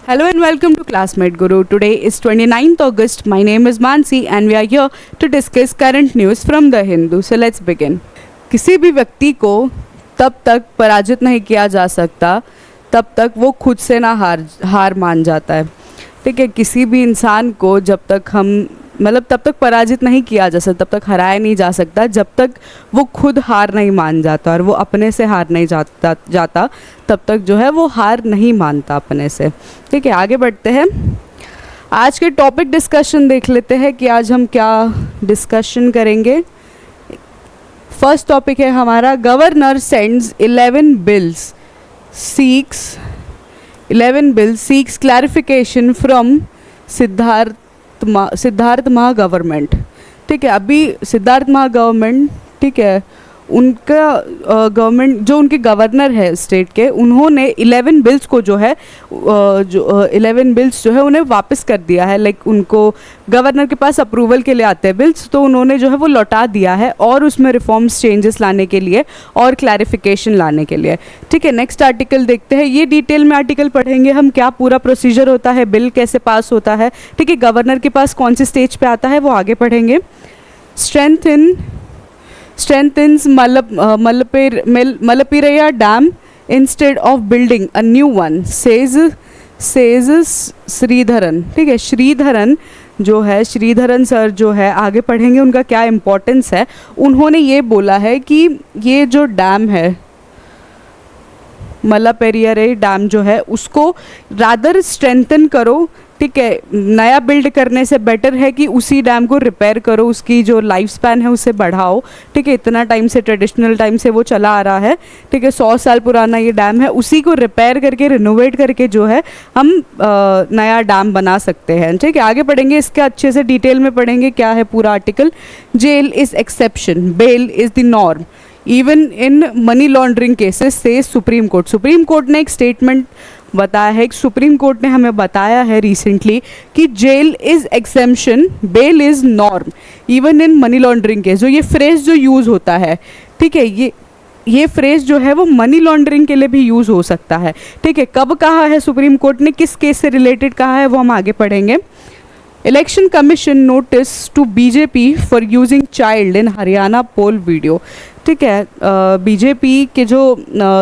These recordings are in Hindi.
Hello and welcome to Classmate Guru. Today is 29th August. My name is Mansi and we are here to discuss current news from The Hindu. So let's begin. किसी भी व्यक्ति को तब तक पराजित नहीं किया जा सकता तब तक वो खुद से ना हार मान जाता है। ठीक है, किसी भी इंसान को जब तक तब तक पराजित नहीं किया जा सकता, तब तक हराया नहीं जा सकता जब तक वो खुद हार नहीं मान जाता, और वो अपने से हार नहीं जाता तब तक जो है वो हार नहीं मानता अपने से। ठीक है, आगे बढ़ते हैं। आज के टॉपिक डिस्कशन देख लेते हैं कि आज हम क्या डिस्कशन करेंगे। फर्स्ट टॉपिक है हमारा, governor sends 11 bills seeks clarification from Siddaramaiah government. ठीक है, अभी सिद्धार्थ महा गवर्नमेंट, ठीक है, उनका गवर्नमेंट जो उनके गवर्नर है स्टेट के, उन्होंने 11 बिल्स को जो है 11 बिल्स जो है उन्हें वापस कर दिया है। लाइक उनको गवर्नर के पास अप्रूवल के लिए आते हैं बिल्स, तो उन्होंने जो है वो लौटा दिया है, और उसमें रिफॉर्म्स चेंजेस लाने के लिए और क्लैरिफिकेशन लाने के लिए। ठीक है, नेक्स्ट आर्टिकल देखते हैं। ये डिटेल में आर्टिकल पढ़ेंगे हम, क्या पूरा प्रोसीजर होता है, बिल कैसे पास होता है, ठीक है, गवर्नर के पास कौन से स्टेज पे आता है वो आगे पढ़ेंगे। Strengthens Malappiraya Dam instead of building a new one, says Sreedharan. ठीक है, श्रीधरन जो है, श्रीधरन सर जो है, आगे पढ़ेंगे उनका क्या इम्पोर्टेंस है। उन्होंने ये बोला है कि ये जो डैम है मल्लापेरियारे डैम जो है उसको रादर स्ट्रेंथन करो। ठीक है, नया बिल्ड करने से बेटर है कि उसी डैम को रिपेयर करो, उसकी जो लाइफ स्पैन है उसे बढ़ाओ। ठीक है, इतना टाइम से, ट्रेडिशनल टाइम से वो चला आ रहा है। ठीक है, 100 साल पुराना ये डैम है, उसी को रिपेयर करके, रिनोवेट करके जो है हम नया डैम बना सकते हैं। ठीक है, आगे पढ़ेंगे, इसके अच्छे से डिटेल में पढ़ेंगे क्या है पूरा article. Jail is exception, bail is the norm even in money laundering cases, says supreme court. Supreme court ने एक स्टेटमेंट बताया है, सुप्रीम कोर्ट ने हमें बताया है रिसेंटली कि jail is exemption, bail is norm even in money laundering case. जो ये फ्रेज जो यूज़ होता है, ठीक है, ये फ्रेज जो है वो मनी लॉन्ड्रिंग के लिए भी यूज़ हो सकता है। ठीक है, कब कहा है सुप्रीम कोर्ट ने, किस केस से रिलेटेड कहा है वो हम आगे पढ़ेंगे। Election commission notice to BJP for using child in Haryana poll video. ठीक है, बीजेपी के जो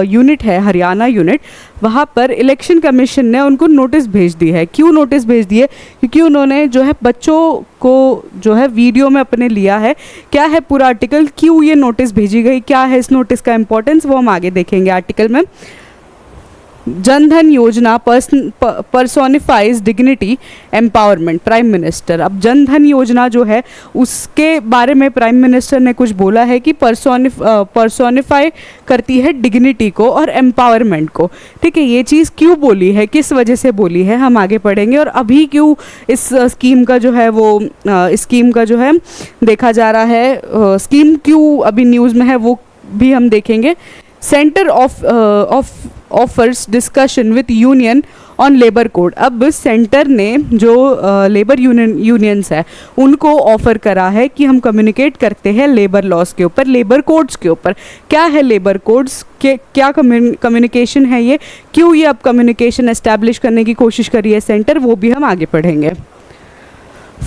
यूनिट है, हरियाणा यूनिट, वहाँ पर इलेक्शन कमीशन ने उनको नोटिस भेज दी है। क्यों नोटिस भेज दी है? क्योंकि उन्होंने जो है बच्चों को जो है वीडियो में अपने लिया है। क्या है पूरा आर्टिकल, क्यों ये नोटिस भेजी गई, क्या है इस नोटिस का इंपॉर्टेंस, वो हम आगे देखेंगे आर्टिकल में। जनधन योजना पर्सोनिफाइज डिग्निटी एम्पावरमेंट, प्राइम मिनिस्टर। अब जनधन योजना जो है उसके बारे में प्राइम मिनिस्टर ने कुछ बोला है कि पर्सोनिफाई करती है डिग्निटी को और एम्पावरमेंट को। ठीक है, ये चीज़ क्यों बोली है, किस वजह से बोली है, हम आगे पढ़ेंगे। और अभी क्यों इस स्कीम का जो है वो स्कीम का जो है देखा जा रहा है, स्कीम क्यों अभी न्यूज़ में है वो भी हम देखेंगे। Centre offers discussion with union on labour code. अब सेंटर ने जो लेबर यूनियंस है उनको ऑफर करा है कि हम कम्युनिकेट करते हैं लेबर लॉस के ऊपर, लेबर कोड्स के ऊपर। क्या है लेबर कोड्स, के क्या कम्युनिकेशन है ये, क्यों ये अब कम्युनिकेशन एस्टैब्लिश करने की कोशिश करी है सेंटर, वो भी हम आगे पढ़ेंगे।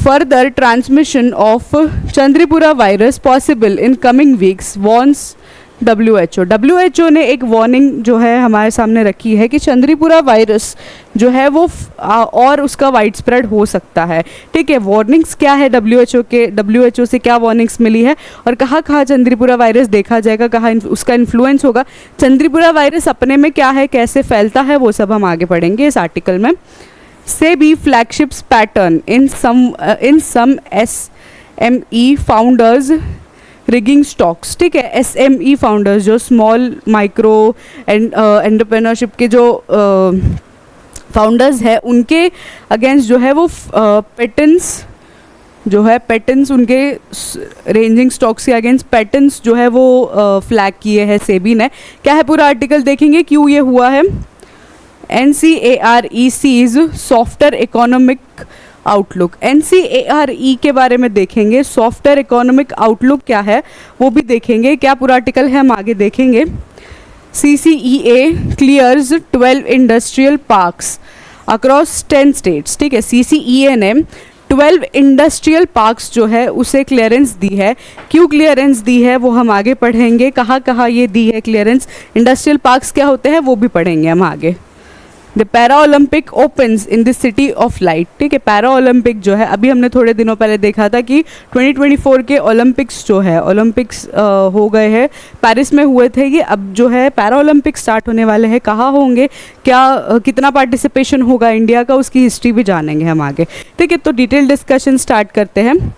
Further transmission of Chandipura virus possible in coming weeks, warns WHO ने एक वार्निंग जो है हमारे सामने रखी है कि चंद्रीपुरा वायरस जो है वो और उसका वाइड स्प्रेड हो सकता है। ठीक है, वार्निंग्स क्या है WHO से क्या वार्निंग्स मिली है और कहाँ कहाँ चंद्रीपुरा वायरस देखा जाएगा, कहाँ उसका इन्फ्लुएंस होगा, चंद्रीपुरा वायरस अपने में क्या है, कैसे फैलता है, वो सब हम आगे पढ़ेंगे इस आर्टिकल में। SEBI flagships pattern in some SME founders rigging stocks. ठीक है, SME फाउंडर्स जो स्मॉल माइक्रो एंटरप्रेन्योरशिप के जो फाउंडर्स हैं उनके अगेंस्ट जो है वो पेटेंट्स उनके रेंजिंग स्टॉक्स के अगेंस्ट पेटेंट्स जो है वो फ्लैग किए हैं सेबी ने। क्या है पूरा आर्टिकल देखेंगे क्यों ये हुआ है। NCARE sees software economic outlook. NCARE के बारे में देखेंगे, सॉफ्टवेयर इकोनॉमिक आउटलुक क्या है वो भी देखेंगे, क्या पूरा आर्टिकल है हम आगे देखेंगे। CCEA clears 12 industrial parks. Across 10 states, ठीक है। CCEA ने 12 इंडस्ट्रियल पार्क्स जो है उसे क्लियरेंस दी है। क्यों क्लियरेंस दी है वो हम आगे पढ़ेंगे, कहाँ कहाँ ये दी है क्लियरेंस, इंडस्ट्रियल पार्क्स क्या होते हैं वो भी पढ़ेंगे हम आगे। The para Olympic opens in the city of light, ठीक है। पैरा ओलंपिक जो है अभी हमने थोड़े दिनों पहले देखा था कि 2024 के ओलंपिक्स जो है, ओलंपिक्स हो गए हैं, पेरिस में हुए थे, ये अब जो है पैरा ओलंपिक स्टार्ट होने वाले हैं। कहाँ होंगे, क्या कितना पार्टिसिपेशन होगा इंडिया का, उसकी हिस्ट्री भी जानेंगे हम आगे, ठीक है। तो डिटेल डिस्कशन स्टार्ट करते हैं।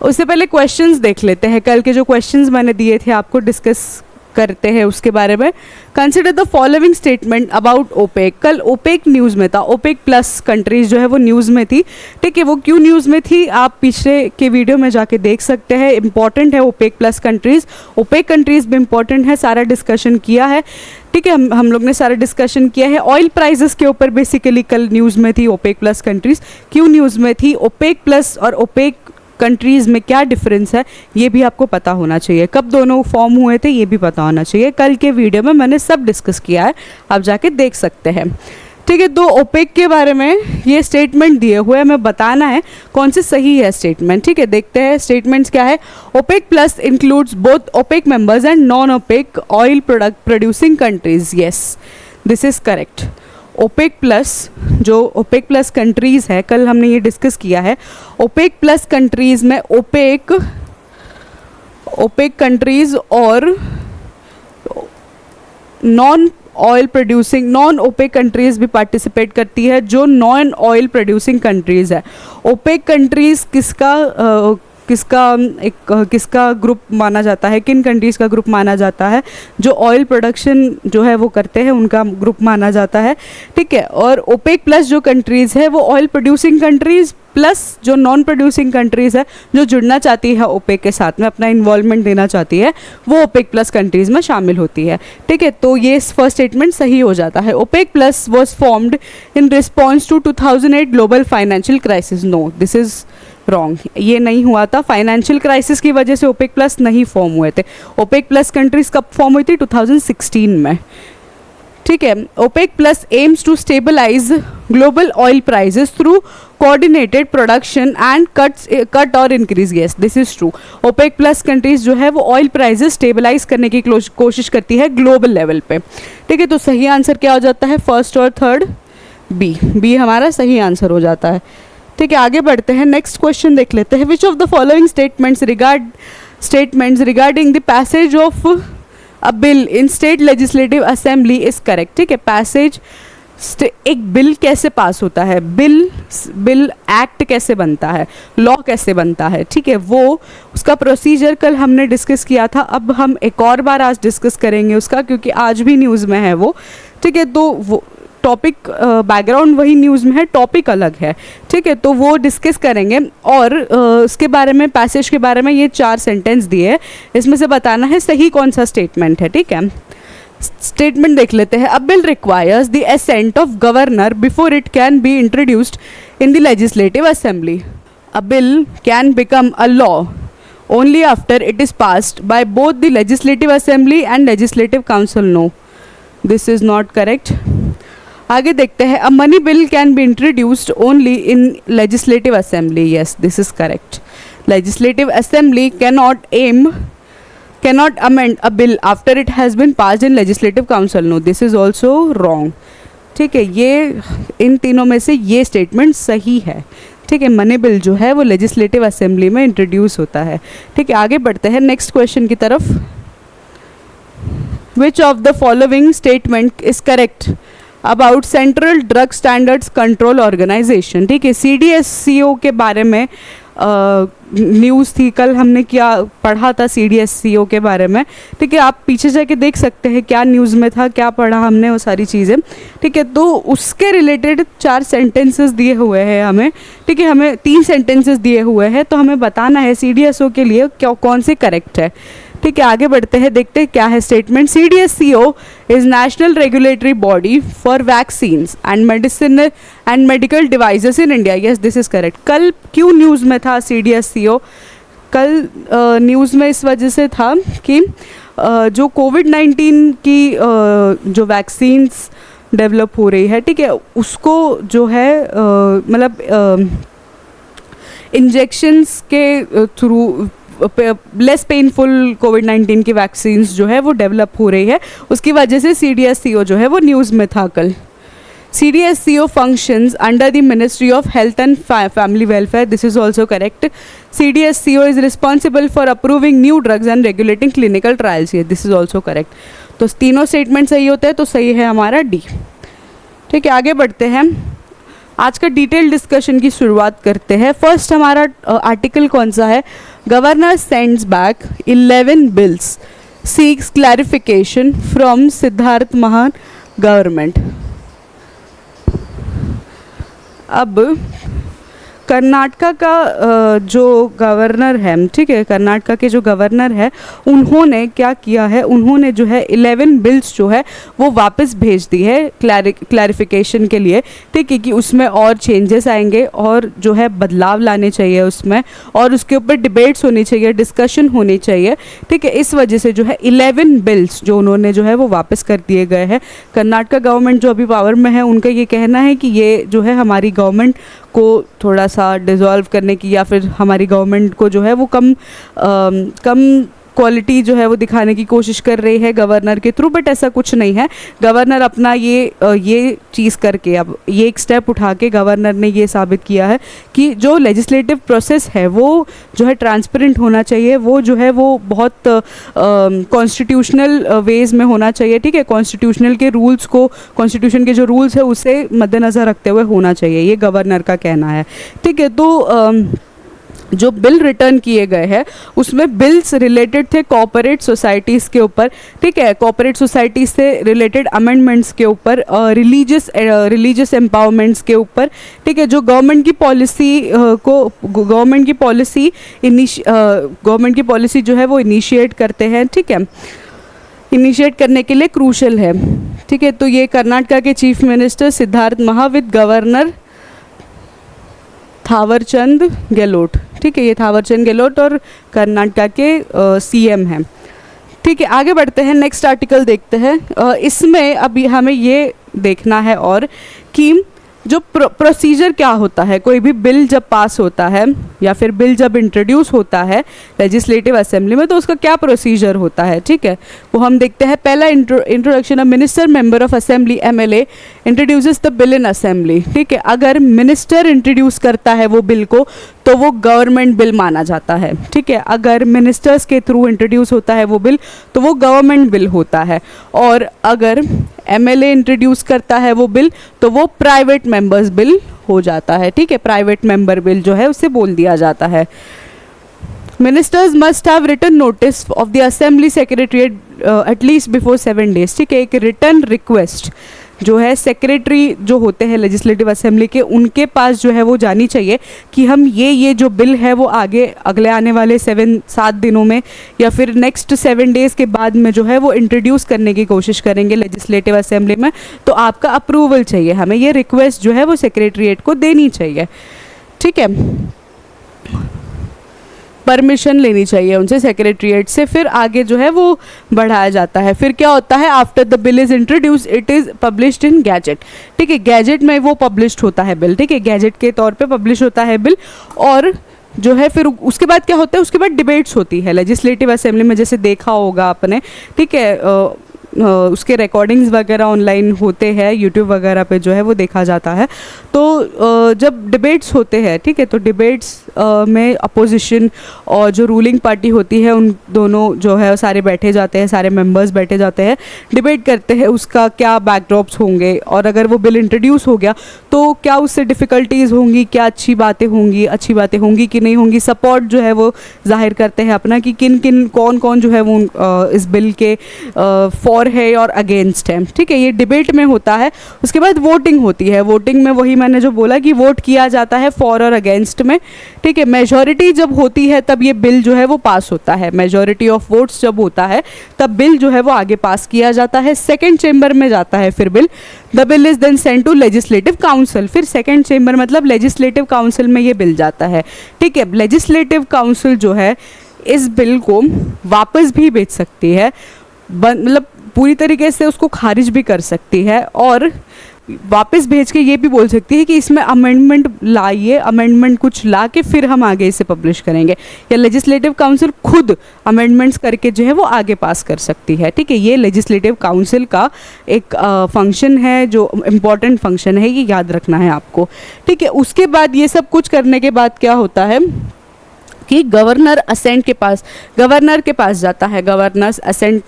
उससे पहले क्वेश्चंस देख लेते हैं, कल के जो क्वेश्चंस मैंने दिए थे आपको डिस्कस करते हैं उसके बारे में। Consider the following statement about OPEC. कल ओपेक न्यूज़ में था, ओपेक प्लस कंट्रीज जो है वो न्यूज़ में थी, ठीक है। वो क्यों न्यूज़ में थी आप पिछले के वीडियो में जाके देख सकते हैं। इंपॉर्टेंट है OPEC plus countries, OPEC countries भी इंपॉर्टेंट है, सारा डिस्कशन किया है, ठीक है। हम लोग ने सारा डिस्कशन किया है। ऑयल प्राइजेस के ऊपर बेसिकली कल न्यूज़ में थी ओपेक प्लस कंट्रीज़। क्यों न्यूज़ में थी, ओपेक प्लस और ओपेक कंट्रीज़ में क्या डिफरेंस है ये भी आपको पता होना चाहिए, कब दोनों फॉर्म हुए थे ये भी पता होना चाहिए। कल के वीडियो में मैंने सब डिस्कस किया है, आप जाके देख सकते हैं, ठीक है। तो ओपेक के बारे में ये स्टेटमेंट दिए हुए हमें बताना है कौन से सही है स्टेटमेंट, ठीक है। देखते हैं स्टेटमेंट्स क्या है। OPEC plus includes both OPEC members and non OPEC oil product producing countries, yes this is correct. OPEC plus जो ओपेक प्लस कंट्रीज़ है, कल हमने ये डिस्कस किया है। ओपेक प्लस कंट्रीज़ में ओपेक कंट्रीज़ और नॉन ओपेक कंट्रीज़ भी पार्टिसिपेट करती है, जो नॉन ऑयल प्रोड्यूसिंग कंट्रीज़ है। ओपेक कंट्रीज़ किसका ग्रुप माना जाता है, किन कंट्रीज़ का ग्रुप माना जाता है, जो ऑयल प्रोडक्शन जो है वो करते हैं उनका ग्रुप माना जाता है, ठीक है। और ओपेक प्लस जो कंट्रीज़ है वो ऑयल प्रोड्यूसिंग कंट्रीज़ प्लस जो नॉन प्रोड्यूसिंग कंट्रीज़ है जो जुड़ना चाहती है ओपेक के साथ में, अपना इन्वॉल्वमेंट देना चाहती है, वो ओपेक प्लस कंट्रीज़ में शामिल होती है, ठीक है। तो ये फर्स्ट स्टेटमेंट सही हो जाता है। OPEC plus was formed in response to 2008 global financial crisis, no this is wrong, ये नहीं हुआ था। फाइनेंशियल क्राइसिस की वजह से ओपेक प्लस नहीं फॉर्म हुए थे। ओपेक प्लस कंट्रीज कब फॉर्म हुई थी, 2016 में, ठीक है। OPEC plus aims to stabilize global oil prices through coordinated production and cut or increase, yes this is true. OPEC plus countries जो है वो ऑयल प्राइजेस स्टेबलाइज करने की कोशिश करती है ग्लोबल लेवल पे, ठीक है। तो सही आंसर क्या हो जाता है, फर्स्ट और थर्ड, बी हमारा सही आंसर हो जाता है, ठीक है। आगे बढ़ते हैं, नेक्स्ट क्वेश्चन देख लेते हैं। Which of the following statements regarding the passage of a bill in state legislative assembly is correct, ठीक है। पैसेज, एक बिल कैसे पास होता है, बिल एक्ट कैसे बनता है, लॉ कैसे बनता है, ठीक है, वो उसका प्रोसीजर कल हमने डिस्कस किया था। अब हम एक और बार आज डिस्कस करेंगे उसका, क्योंकि आज भी न्यूज़ में है वो, ठीक है। तो वो टॉपिक बैकग्राउंड वही न्यूज़ में है, टॉपिक अलग है, ठीक है। तो वो डिस्कस करेंगे। और उसके बारे में, पैसेज के बारे में ये 4 सेंटेंस दिए हैं, इसमें से बताना है सही कौन सा स्टेटमेंट है, ठीक है। स्टेटमेंट देख लेते हैं। A bill requires the assent of governor before it can be introduced in the legislative assembly. A bill can become a law only after it is passed by both the legislative assembly and legislative council, no this is not correct. आगे देखते हैं। A money bill can be introduced only in legislative assembly, yes this is correct. Legislative assembly cannot amend a bill after it has been passed in legislative council, no this is also wrong, ठीक है। ये इन तीनों में से ये स्टेटमेंट सही है, ठीक है। मनी बिल जो है वो लेजिस्लेटिव असेंबली में इंट्रोड्यूस होता है, ठीक है। आगे बढ़ते हैं नेक्स्ट क्वेश्चन की तरफ। Which of the following statement is correct about central drug standards control organisation, ठीक है। CDSCO के बारे में न्यूज़ थी कल, हमने क्या पढ़ा था CDSCO के बारे में, ठीक है। आप पीछे जाके देख सकते हैं क्या न्यूज़ में था, क्या पढ़ा हमने, वो सारी चीज़ें, ठीक है। तो उसके रिलेटेड 4 सेंटेंसेस दिए हुए हैं हमें, ठीक है। हमें 3 सेंटेंसेस दिए हुए हैं, तो हमें बताना है CDSCO के लिए क्या कौन से करेक्ट है, ठीक है। आगे बढ़ते हैं, देखते हैं क्या है statement. CDSCO is national regulatory body for vaccines and medicine and medical devices in India, yes this is correct. कल क्यों न्यूज़ में था CDSCO, कल न्यूज़ में इस वजह से था कि जो कोविड-19 की जो वैक्सीन्स डेवलप हो रही है, ठीक है, उसको जो है मतलब इंजेक्शंस के थ्रू लेस पेनफुल कोविड-19 की वैक्सीन्स जो है वो डेवलप हो रही है। उसकी वजह से CDSCO जो है वो न्यूज़ में था कल। CDSCO functions under the Ministry of Health and Family Welfare. This is also correct. CDSCO is responsible for approving new drugs and regulating clinical trials here. This is also correct. तो तीनों स्टेटमेंट सही होते हैं तो सही है हमारा डी। ठीक है, आगे बढ़ते हैं। आज का डिटेल डिस्कशन की शुरुआत करते हैं। फर्स्ट हमारा आर्टिकल कौन सा है? Governor sends back 11 bills, seeks clarification from Siddaramaiah government. अब कर्नाटका का जो गवर्नर है, ठीक है, कर्नाटका के जो गवर्नर है उन्होंने क्या किया है, उन्होंने जो है 11 बिल्स जो है वो वापस भेज दी है क्लैरिफिकेशन के लिए, ठीक है, कि उसमें और चेंजेस आएंगे और जो है बदलाव लाने चाहिए उसमें, और उसके ऊपर डिबेट्स होनी चाहिए, डिस्कशन होनी चाहिए, ठीक है। इस वजह से जो है 11 बिल्स जो उन्होंने जो है वो वापस कर दिए गए हैं। कर्नाटका गवर्नमेंट जो अभी पावर में है उनका ये कहना है कि ये जो है हमारी गवर्नमेंट को थोड़ा सा डिसॉल्व करने की, या फिर हमारी गवर्नमेंट को जो है वो कम क्वालिटी जो है वो दिखाने की कोशिश कर रही है गवर्नर के थ्रू, बट ऐसा कुछ नहीं है। गवर्नर अपना ये चीज़ करके, अब ये एक स्टेप उठा के गवर्नर ने ये साबित किया है कि जो लेजिस्लेटिव प्रोसेस है वो जो है ट्रांसपेरेंट होना चाहिए, वो जो है वो बहुत कॉन्स्टिट्यूशनल वेज में होना चाहिए, ठीक है, कॉन्स्टिट्यूशनल के रूल्स को, कॉन्स्टिट्यूशन के जो रूल्स है उसे मद्देनज़र रखते हुए होना चाहिए, ये गवर्नर का कहना है, ठीक है। तो जो बिल रिटर्न किए गए हैं उसमें बिल्स रिलेटेड थे कॉर्पोरेट सोसाइटीज़ के ऊपर, ठीक है, कॉर्पोरेट सोसाइटीज़ से रिलेटेड अमेंडमेंट्स के ऊपर, रिलीजियस एम्पावरमेंट्स के ऊपर, ठीक है, जो गवर्नमेंट की पॉलिसी जो है वो इनिशिएट करते हैं, ठीक है, इनिशिएट करने के लिए क्रूशल है, ठीक है। तो ये कर्नाटका के चीफ मिनिस्टर सिद्धार्थ महा विद गवर्नर थावरचंद गहलोत, ठीक है, ये थावरचंद गहलोत और कर्नाटका के CM हैं, ठीक है। आगे बढ़ते हैं, नेक्स्ट आर्टिकल देखते हैं। इसमें अभी हमें ये देखना है और कि जो प्रोसीजर क्या होता है, कोई भी बिल जब पास होता है या फिर बिल जब इंट्रोड्यूस होता है लेजिस्लेटिव असेंबली में, तो उसका क्या प्रोसीजर होता है, ठीक है, वो हम देखते हैं। पहला introduction, a minister member of assembly MLA introduces the bill in assembly, ठीक है। अगर मिनिस्टर इंट्रोड्यूस करता है वो बिल को तो वो गवर्नमेंट बिल माना जाता है, ठीक है। अगर मिनिस्टर्स के थ्रू इंट्रोड्यूस होता है वो बिल तो वो गवर्नमेंट बिल होता है, और अगर MLA इंट्रोड्यूस करता है वो बिल तो वो प्राइवेट मेंबर्स बिल हो जाता है, ठीक है, प्राइवेट मेंबर बिल जो है उसे बोल दिया जाता है। Ministers must have written notice of the assembly secretariat at least before 7 days, ठीक है। एक रिटर्न रिक्वेस्ट जो है सेक्रेटरी जो होते हैं लेजिस्लेटिव असेंबली के, उनके पास जो है वो जानी चाहिए कि हम ये जो बिल है वो आगे अगले आने वाले 7 दिनों में या फिर नेक्स्ट 7 days के बाद में जो है वो इंट्रोड्यूस करने की कोशिश करेंगे लेजिस्लेटिव असेंबली में, तो आपका अप्रूवल चाहिए, हमें ये रिक्वेस्ट जो है वो सेक्रेटरीट को देनी चाहिए, ठीक है, परमिशन लेनी चाहिए उनसे सेक्रेटरीट से, फिर आगे जो है वो बढ़ाया जाता है। फिर क्या होता है, after the bill is introduce it is published in gadget, ठीक है, गैजेट में वो पब्लिश्ड होता है बिल, ठीक है, गैजेट के तौर पे पब्लिश होता है बिल। और जो है फिर उसके बाद क्या होता है, उसके बाद डिबेट्स होती है लेजिस्लेटिव असेंबली में, जैसे देखा होगा आपने, ठीक है, उसके रिकॉर्डिंग्स वगैरह ऑनलाइन होते हैं, यूट्यूब वगैरह पे जो है वो देखा जाता है। तो जब डिबेट्स होते हैं, ठीक है, तो डिबेट्स में अपोजिशन और जो रूलिंग पार्टी होती है उन दोनों जो है सारे बैठे जाते हैं, सारे मेंबर्स बैठे जाते हैं, डिबेट करते हैं उसका क्या बैकड्रॉप्स होंगे, और अगर वो बिल इंट्रोड्यूस हो गया तो क्या उससे डिफ़िकल्टीज़ होंगी, क्या अच्छी बातें होंगी कि नहीं होंगी, सपोर्ट जो है वो जाहिर करते हैं अपना कि कौन जो है वो इस बिल के फॉर है और अगेंस्ट है, ठीक है, ये डिबेट में होता है। उसके बाद वोटिंग होती है, वोटिंग में वही मैंने जो बोला कि वोट किया जाता है फॉर और अगेंस्ट में, ठीक है। मेजॉरिटी जब होती है तब ये बिल जो है वो पास होता है, मेजॉरिटी ऑफ वोट्स जब होता है तब बिल जो है वो आगे पास किया जाता है, सेकेंड चेंबर में जाता है फिर bill, the bill is then send to legislative council, फिर सेकेंड चेंबर मतलब लेजिस्लेटिव काउंसिल में ये बिल जाता है, ठीक है। लेजिस्लेटिव काउंसिल जो है इस बिल को वापस भी भेज सकती है, मतलब पूरी तरीके से उसको खारिज भी कर सकती है और वापस भेज के ये भी बोल सकती है कि इसमें अमेंडमेंट लाइए, अमेंडमेंट कुछ ला के फिर हम आगे इसे पब्लिश करेंगे, या लेजिस्लेटिव काउंसिल खुद अमेंडमेंट्स करके जो है वो आगे पास कर सकती है। ठीक है, ये लेजिस्लेटिव काउंसिल का एक फंक्शन है, जो इम्पॉर्टेंट फंक्शन है, ये याद रखना है आपको। ठीक है, उसके बाद ये सब कुछ करने के बाद क्या होता है कि गवर्नर के पास जाता है, गवर्नर्स असेंट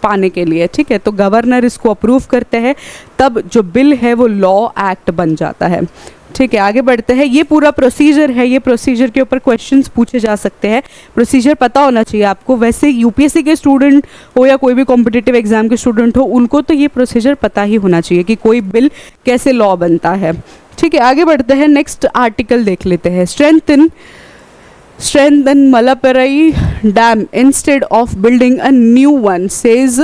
पाने के लिए। ठीक है, तो गवर्नर इसको अप्रूव करते हैं, तब जो बिल है वो लॉ एक्ट बन जाता है। ठीक है, आगे बढ़ते हैं। ये पूरा प्रोसीजर है, ये प्रोसीजर के ऊपर क्वेश्चंस पूछे जा सकते हैं, प्रोसीजर पता होना चाहिए आपको। वैसे यूपीएससी के स्टूडेंट हो या कोई भी कॉम्पिटिटिव एग्जाम के स्टूडेंट हो, उनको तो ये प्रोसीजर पता ही होना चाहिए कि कोई बिल कैसे लॉ बनता है। ठीक है, आगे बढ़ते हैं, नेक्स्ट आर्टिकल देख लेते हैं। strengthen Malaparai Dam instead of building a new one, says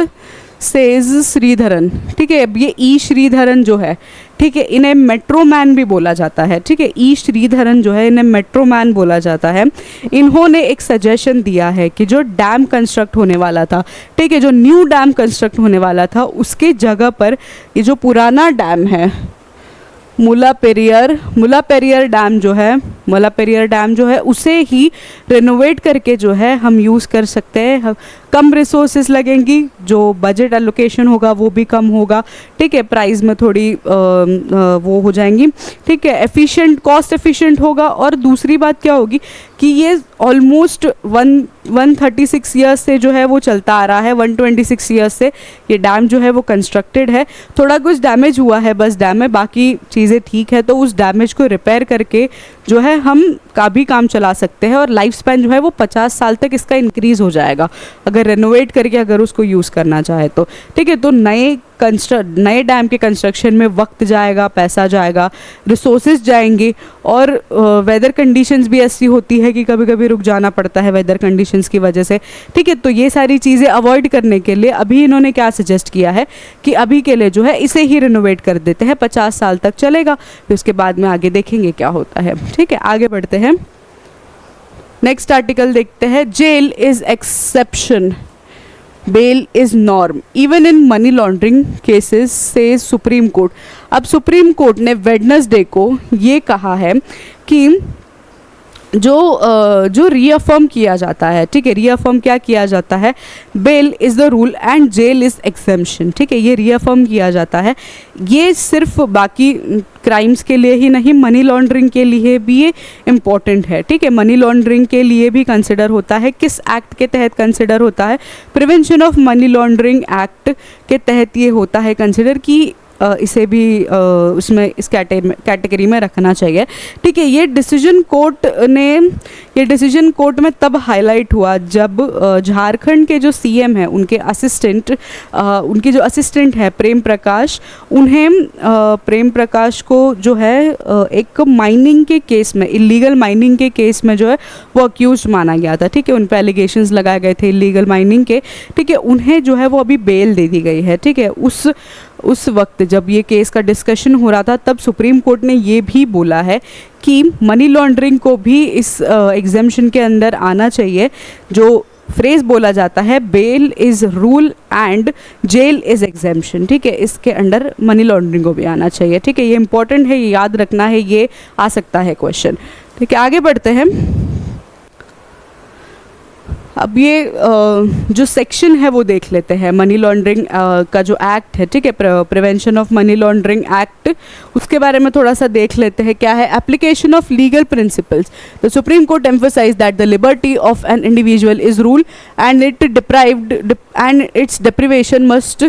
Sreedharan. ठीक है, अब ये ई श्रीधरन जो है, ठीक है, इन्हें मेट्रो मैन भी बोला जाता है। ठीक है, ई श्रीधरन जो है, इन्हें मेट्रो मैन बोला जाता है। इन्होंने एक सजेशन दिया है कि जो डैम कंस्ट्रक्ट होने वाला था, ठीक है, जो न्यू डैम कंस्ट्रक्ट होने वाला था, उसके जगह पर ये जो पुराना डैम है मुलापेरियर डैम जो है उसे ही रिनोवेट करके जो है हम यूज़ कर सकते हैं। कम रिसोर्सेज लगेंगी, जो बजट एलोकेशन होगा वो भी कम होगा। ठीक है, प्राइस में थोड़ी वो हो जाएंगी। ठीक है, कॉस्ट एफिशिएंट होगा। और दूसरी बात क्या होगी कि ये ऑलमोस्ट 136 ईयर्स से जो है वो चलता आ रहा है, 126 ईयर्स से ये डैम जो है वो कंस्ट्रक्टेड है। थोड़ा कुछ डैमेज हुआ है बस डैम में, बाकी चीज़ें ठीक है, तो उस डैमेज को रिपेयर करके जो है हम का भी काम चला सकते हैं, और लाइफ स्पैन जो है वो 50 साल तक इसका इंक्रीज हो जाएगा अगर रेनोवेट करके अगर उसको यूज़ करना चाहे तो। ठीक है, तो नए डैम के कंस्ट्रक्शन में वक्त जाएगा, पैसा जाएगा, रिसोर्सेज जाएंगे, और वेदर कंडीशंस भी ऐसी होती है कि कभी कभी रुक जाना पड़ता है वेदर कंडीशंस की वजह से। ठीक है, तो ये सारी चीज़ें अवॉइड करने के लिए अभी इन्होंने क्या सजेस्ट किया है कि अभी के लिए जो है इसे ही रिनोवेट कर देते हैं, 50 साल तक चलेगा, फिर उसके बाद में आगे देखेंगे क्या होता है। ठीक है, आगे बढ़ते हैं, नेक्स्ट आर्टिकल देखते हैं। Jail is exception, bail is norm even in money laundering cases, says supreme court. अब सुप्रीम कोर्ट ने वेडनेसडे को ये कहा है कि जो रीअफर्म किया जाता है, ठीक है, रीअफर्म क्या किया जाता है, bail is the rule and jail is exemption. ठीक है, ये रीअफर्म किया जाता है, ये सिर्फ बाकी क्राइम्स के लिए ही नहीं, मनी लॉन्ड्रिंग के लिए भी ये इम्पॉर्टेंट है। ठीक है, मनी लॉन्ड्रिंग के लिए भी कंसिडर होता है। किस एक्ट के तहत कंसिडर होता है? Prevention of money laundering act के तहत ये होता है कंसिडर कि इसे भी उसमें इस कैटेगरी में रखना चाहिए। ठीक है, ये डिसीजन कोर्ट में तब हाईलाइट हुआ जब झारखंड के जो सीएम हैं, उनके जो असिस्टेंट है प्रेम प्रकाश, प्रेम प्रकाश को जो है एक माइनिंग के केस में, इलीगल माइनिंग के केस में जो है वो अक्यूज माना गया था। ठीक है, उन पर एलिगेशंस लगाए गए थे इलीगल माइनिंग के। ठीक है, उन्हें जो है वो अभी बेल दे दी गई है। ठीक है, उस वक्त जब ये केस का डिस्कशन हो रहा था, तब सुप्रीम कोर्ट ने ये भी बोला है कि मनी लॉन्ड्रिंग को भी इस एग्जेम्पशन के अंदर आना चाहिए। जो फ्रेज बोला जाता है bail is rule and jail is exemption, ठीक है, इसके अंडर मनी लॉन्ड्रिंग को भी आना चाहिए। ठीक है, ये इंपॉर्टेंट है, ये याद रखना है, ये आ सकता है क्वेश्चन। ठीक है, आगे बढ़ते हैं। अब ये जो सेक्शन है वो देख लेते हैं, मनी लॉन्ड्रिंग का जो एक्ट है, ठीक है, prevention of money laundering act, उसके बारे में थोड़ा सा देख लेते हैं। क्या है? Application of legal principles. The supreme court emphasise that the liberty of an individual is rule and its deprivation must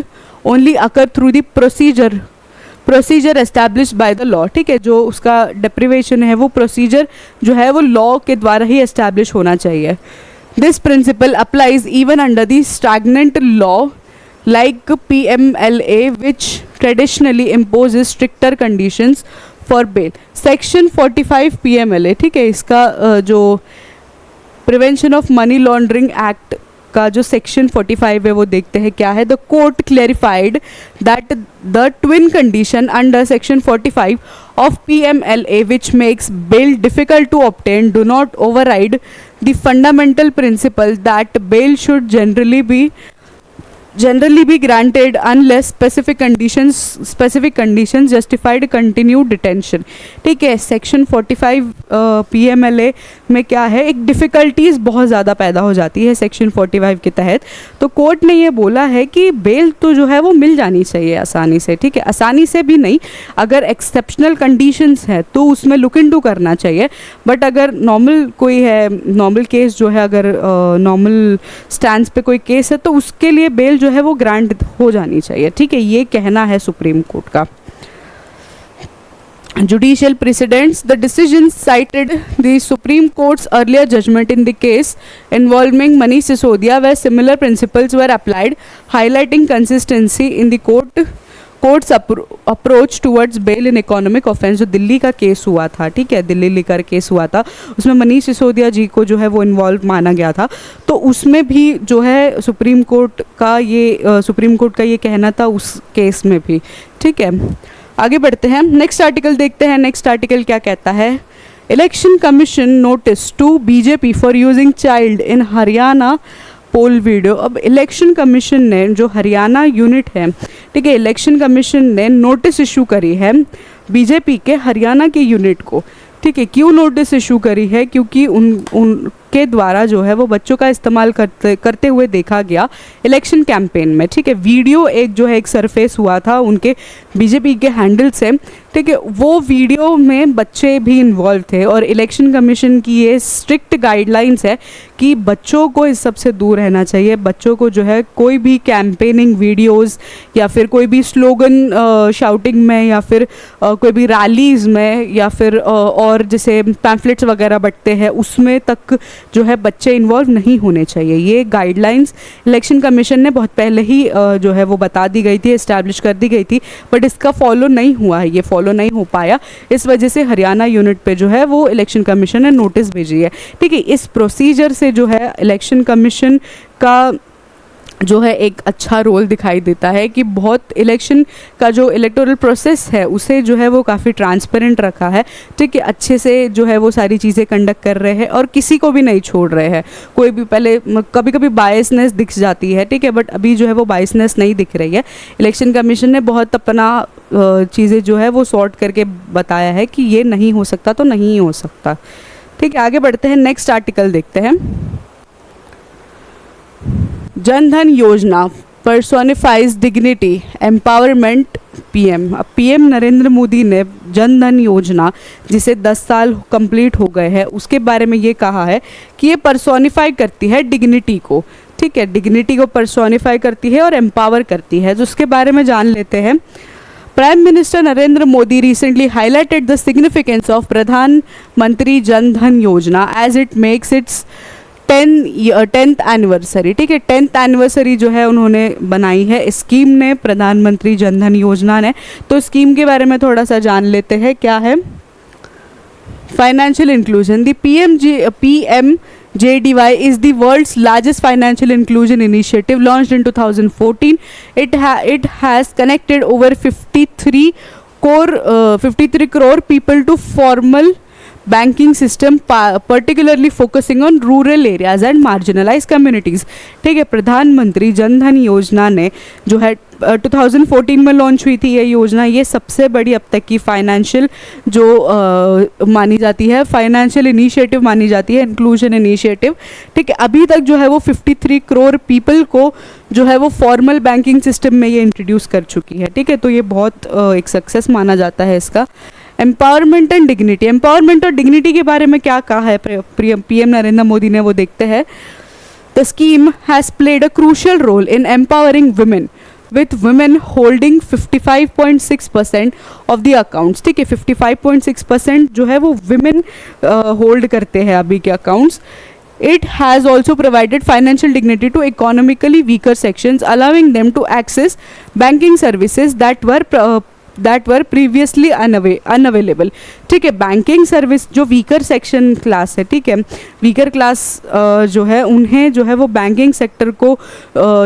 only occur through the procedure established by the law. ठीक है, जो उसका डिप्रिवेशन है वो प्रोसीजर जो है वो लॉ के द्वारा ही एस्टैब्लिश होना चाहिए। This principle applies even under the stagnant law like PMLA, which traditionally imposes stricter conditions for bail. Section 45 PMLA, ठीक है, इसका जो prevention of money laundering act का जो सेक्शन 45 है वो देखते हैं क्या है। The court clarified that the twin condition under section 45 of PMLA which makes bail difficult to obtain do not override the fundamental principle that bail should generally be generally be granted unless specific conditions justified continued detention। ठीक है, सेक्शन 45 PMLA में क्या है, एक डिफ़िकल्टीज़ बहुत ज़्यादा पैदा हो जाती है सेक्शन 45 के तहत। तो कोर्ट ने ये बोला है कि बेल तो जो है वो मिल जानी चाहिए आसानी से। ठीक है, आसानी से भी नहीं, अगर एक्सेप्शनल कंडीशंस है तो उसमें लुक इनटू करना चाहिए। बट अगर नॉर्मल कोई है, नॉर्मल केस जो है, अगर नॉर्मल स्टैंड पे कोई केस है तो उसके लिए बेल जो है वो ग्रांट हो जानी चाहिए। ठीक है, ये कहना है सुप्रीम कोर्ट का। Judicial precedents, the decisions cited the Supreme Court's earlier judgment in the case involving Manish Sisodia where similar principles were applied, highlighting consistency in the court's approach towards bail in economic offence. जो दिल्ली का केस हुआ था, ठीक है, दिल्ली लिकर केस हुआ था, उसमें मनीष सिसोदिया जी को जो है वो इन्वॉल्व माना गया था। तो उसमें भी जो है सुप्रीम कोर्ट का ये कहना था उस केस में भी। ठीक है, आगे बढ़ते हैं, नेक्स्ट आर्टिकल देखते हैं। नेक्स्ट आर्टिकल क्या कहता है, election commission notice to BJP for using child in Haryana poll video. अब इलेक्शन कमीशन ने, जो हरियाणा यूनिट है, ठीक है, इलेक्शन कमीशन ने नोटिस इशू करी है बीजेपी के हरियाणा के यूनिट को। ठीक है, क्यों नोटिस इशू करी है, क्योंकि उनके द्वारा जो है वो बच्चों का इस्तेमाल करते हुए देखा गया इलेक्शन कैंपेन में। ठीक है, वीडियो एक सरफेस हुआ था उनके बीजेपी के हैंडल से। ठीक है, वो वीडियो में बच्चे भी इन्वॉल्व थे और इलेक्शन कमीशन की ये स्ट्रिक्ट गाइडलाइंस है कि बच्चों को इस सब से दूर रहना चाहिए। बच्चों को जो है कोई भी कैंपेनिंग वीडियोस या फिर कोई भी स्लोगन शाउटिंग में या फिर कोई भी रैलीज़ में या फिर और जैसे पैम्फलेट्स वगैरह बंटते हैं उसमें तक जो है बच्चे इन्वॉल्व नहीं होने चाहिए। ये गाइडलाइंस इलेक्शन कमीशन ने बहुत पहले ही जो है वो बता दी गई थी, इस्टेब्लिश कर दी गई थी, बट इसका फॉलो नहीं हुआ है, ये फॉलो नहीं हो पाया। इस वजह से हरियाणा यूनिट पे जो है वो इलेक्शन कमीशन ने नोटिस भेजी है। ठीक है, इस प्रोसीजर से जो है इलेक्शन कमीशन का जो है एक अच्छा रोल दिखाई देता है कि बहुत इलेक्शन का जो इलेक्टोरल प्रोसेस है उसे जो है वो काफ़ी ट्रांसपेरेंट रखा है। ठीक है, अच्छे से जो है वो सारी चीज़ें कंडक्ट कर रहे हैं और किसी को भी नहीं छोड़ रहे हैं। कोई भी, पहले कभी कभी बायसनेस दिख जाती है, ठीक है, बट अभी जो है वो बायसनेस नहीं दिख रही है। इलेक्शन कमीशन ने बहुत अपना चीज़ें जो है वो सॉर्ट करके बताया है कि ये नहीं हो सकता तो नहीं हो सकता। ठीक है, आगे बढ़ते हैं, नेक्स्ट आर्टिकल देखते हैं। जन धन योजना पर्सोनिफाइज डिग्निटी एम्पावरमेंट पीएम। अब पीएम नरेंद्र मोदी ने जन धन योजना, जिसे 10 साल कंप्लीट हो गए हैं, उसके बारे में ये कहा है कि ये पर्सोनिफाई करती है डिग्निटी को। ठीक है, डिग्निटी को पर्सोनिफाई करती है और एम्पावर करती है। तो उसके बारे में जान लेते हैं। Prime Minister Narendra Modi recently highlighted the significance of Pradhan Mantri Jan Dhan Yojana as it makes its 10th anniversary. ठीक है, 10th एनिवर्सरी जो है उन्होंने बनाई है स्कीम ने, प्रधानमंत्री जन धन योजना ने। तो स्कीम के बारे में थोड़ा सा जान लेते हैं, क्या है। Financial inclusion, the PMJDY is the world's largest financial inclusion initiative launched in 2014. It has connected over 53 crore people to formal banking system, particularly focusing on rural areas and marginalized communities। ठीक है, प्रधानमंत्री जन धन योजना ने जो है 2014 में लॉन्च हुई थी ये योजना। ये सबसे बड़ी अब तक की फाइनेंशियल जो मानी जाती है, फाइनेंशियल इनिशिएटिव मानी जाती है, इंक्लूजन इनिशिएटिव। ठीक है, अभी तक जो है वो 53 करोड़ पीपल को जो है वो फॉर्मल बैंकिंग सिस्टम में ये इंट्रोड्यूस कर चुकी है। ठीक है, तो ये बहुत एक सक्सेस माना जाता है इसका। एम्पावरमेंट एंड डिग्निटी, एम्पावरमेंट और डिग्निटी के बारे में क्या कहा है पीएम नरेंद्र मोदी ने, वो देखते हैं। The scheme has played a crucial role in empowering women, with women holding 55.6% of the accounts। ठीक है, 55.6% जो है वो women होल्ड करते हैं अभी के accounts. It has also provided financial dignity to economically weaker sections, allowing them to access banking services that were previously unavailable। ठीक है, बैंकिंग सर्विस जो वीकर सेक्शन क्लास है, ठीक है, वीकर क्लास जो है उन्हें जो है वो बैंकिंग सेक्टर को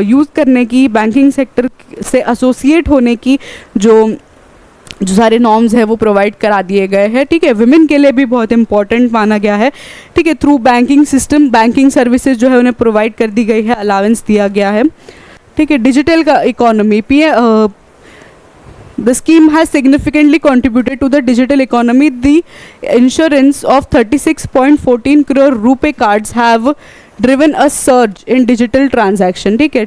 यूज़ करने की, बैंकिंग सेक्टर से एसोसिएट होने की जो सारे नॉर्म्स है वो प्रोवाइड करा दिए गए हैं। ठीक है, विमेन के लिए भी बहुत इंपॉर्टेंट माना गया है। ठीक है, through banking system banking services जो है उन्हें प्रोवाइड कर दी गई है, अलावेंस दिया गया है। ठीक है, डिजिटल का economy, The scheme has significantly contributed to the digital economy. The insurance of 36.14 crore RuPay cards have driven a surge in digital transaction. ठीक है,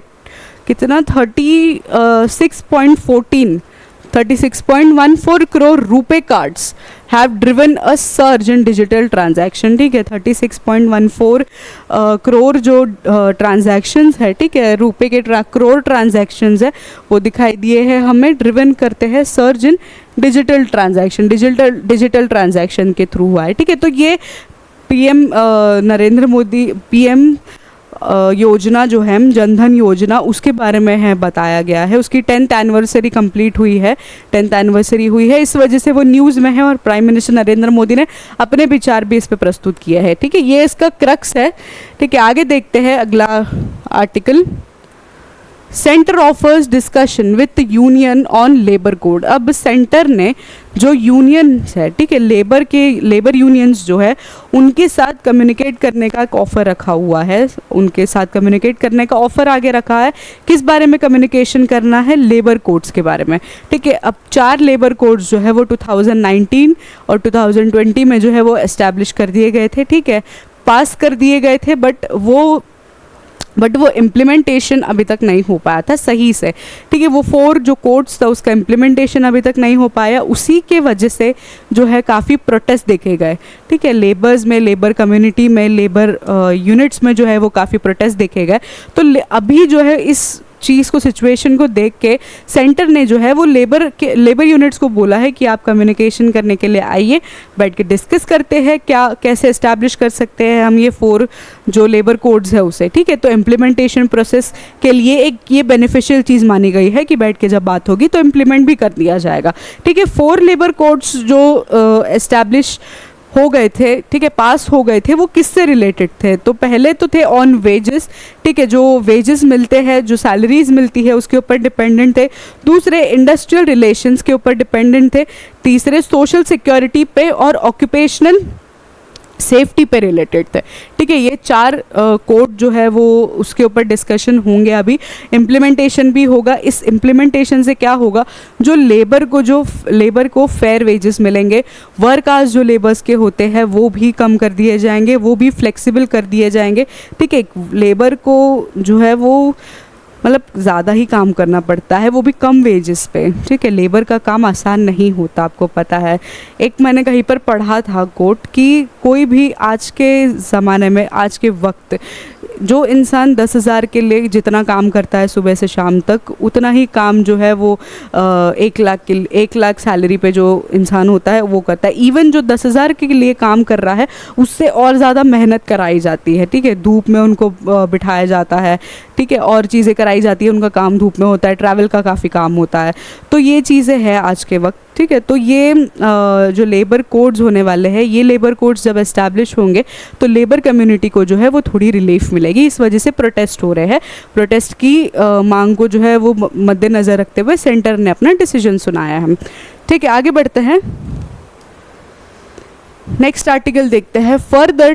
कितना 36.14 crore RuPay cards have driven a surge in digital transaction. ठीक है, 36.14 करोड़ जो ट्रांजैक्शंस है, ठीक है, रुपए के करोड़ ट्रांजैक्शंस है, वो दिखाई दिए हैं हमें, ड्रिवन करते हैं सर्ज इन डिजिटल ट्रांजैक्शन, डिजिटल ट्रांजैक्शन के थ्रू हुआ है। ठीक है, तो ये पीएम नरेंद्र मोदी पीएम योजना जो है जनधन योजना, उसके बारे में है बताया गया है। उसकी 10th एनिवर्सरी कंप्लीट हुई है, 10th एनिवर्सरी हुई है, इस वजह से वो न्यूज़ में है और प्राइम मिनिस्टर नरेंद्र मोदी ने अपने विचार भी इस पे प्रस्तुत किए हैं। ठीक है, ये इसका क्रक्स है। ठीक है, आगे देखते हैं अगला article. Centre offers discussion with union on labour code. अब सेंटर ने जो यूनियंस है, ठीक है, लेबर यूनियंस जो है उनके साथ कम्युनिकेट करने का एक ऑफ़र रखा हुआ है, उनके साथ कम्युनिकेट करने का ऑफ़र आगे रखा है। किस बारे में कम्युनिकेशन करना है? लेबर कोड्स के बारे में। ठीक है, अब 4 लेबर कोड्स जो है वो 2019 और 2020 में जो है वो एस्टैब्लिश कर दिए गए थे। ठीक है, पास कर दिए गए थे, बट वो इम्प्लीमेंटेशन अभी तक नहीं हो पाया था सही से। ठीक है, वो 4 जो कोड्स था उसका इम्प्लीमेंटेशन अभी तक नहीं हो पाया, उसी के वजह से जो है काफ़ी प्रोटेस्ट देखे गए। ठीक है, लेबर्स में, लेबर कम्युनिटी में, लेबर यूनिट्स में जो है वो काफ़ी प्रोटेस्ट देखे गए। तो अभी जो है इस चीज़ को, सिचुएशन को देख के सेंटर ने जो है वो लेबर यूनिट्स को बोला है कि आप कम्युनिकेशन करने के लिए आइए, बैठ के डिस्कस करते हैं क्या कैसे इस्टेब्लिश कर सकते हैं हम ये 4 जो लेबर कोड्स है उसे। ठीक है, तो इम्प्लीमेंटेशन प्रोसेस के लिए एक ये बेनिफिशियल चीज़ मानी गई है कि बैठ के जब बात होगी तो इम्प्लीमेंट भी कर दिया जाएगा। ठीक है, 4 लेबर कोड्स जो इस्टेब्लिश हो गए थे, ठीक है, पास हो गए थे, वो किससे रिलेटेड थे? तो पहले तो थे ऑन वेजेस। ठीक है, जो वेजेस मिलते हैं, जो सैलरीज मिलती है उसके ऊपर डिपेंडेंट थे। दूसरे इंडस्ट्रियल रिलेशंस के ऊपर डिपेंडेंट थे। तीसरे सोशल सिक्योरिटी पे और ऑक्यूपेशनल सेफ्टी पे रिलेटेड थे। ठीक है, ये 4 कोड जो है वो उसके ऊपर डिस्कशन होंगे, अभी इम्प्लीमेंटेशन भी होगा। इस इम्प्लीमेंटेशन से क्या होगा, जो लेबर को फेयर वेजेस मिलेंगे, वर्क आवर्स जो लेबर्स के होते हैं वो भी कम कर दिए जाएंगे, वो भी फ्लेक्सिबल कर दिए जाएंगे। ठीक है, लेबर को जो है वो मतलब ज़्यादा ही काम करना पड़ता है, वो भी कम वेजेस पे। ठीक है, लेबर का काम आसान नहीं होता, आपको पता है। एक मैंने कहीं पर पढ़ा था कोट कि कोई भी आज के ज़माने में, आज के वक्त जो इंसान 10,000 के लिए जितना काम करता है सुबह से शाम तक, उतना ही काम जो है वो 1 लाख सैलरी पे जो इंसान होता है वो करता है। इवन जो 10,000 के लिए काम कर रहा है उससे और ज़्यादा मेहनत कराई जाती है। ठीक है, धूप में उनको बिठाया जाता है, ठीक है, और चीज़ें कराई जाती है, उनका काम धूप में होता है, ट्रैवल का काफ़ी काम होता है। तो ये चीज़ें हैं आज के वक्त। ठीक है, तो ये जो लेबर कोड्स होने वाले हैं, ये लेबर कोड्स जब एस्टैब्लिश होंगे तो लेबर कम्युनिटी को जो है वो थोड़ी रिलीफ मिलेगी। इस वजह से प्रोटेस्ट हो रहे हैं। प्रोटेस्ट की मांग को जो है वो मद्देनज़र रखते हुए सेंटर ने अपना डिसीजन सुनाया है। ठीक है, आगे बढ़ते हैं। नेक्स्ट आर्टिकल देखते हैं। Further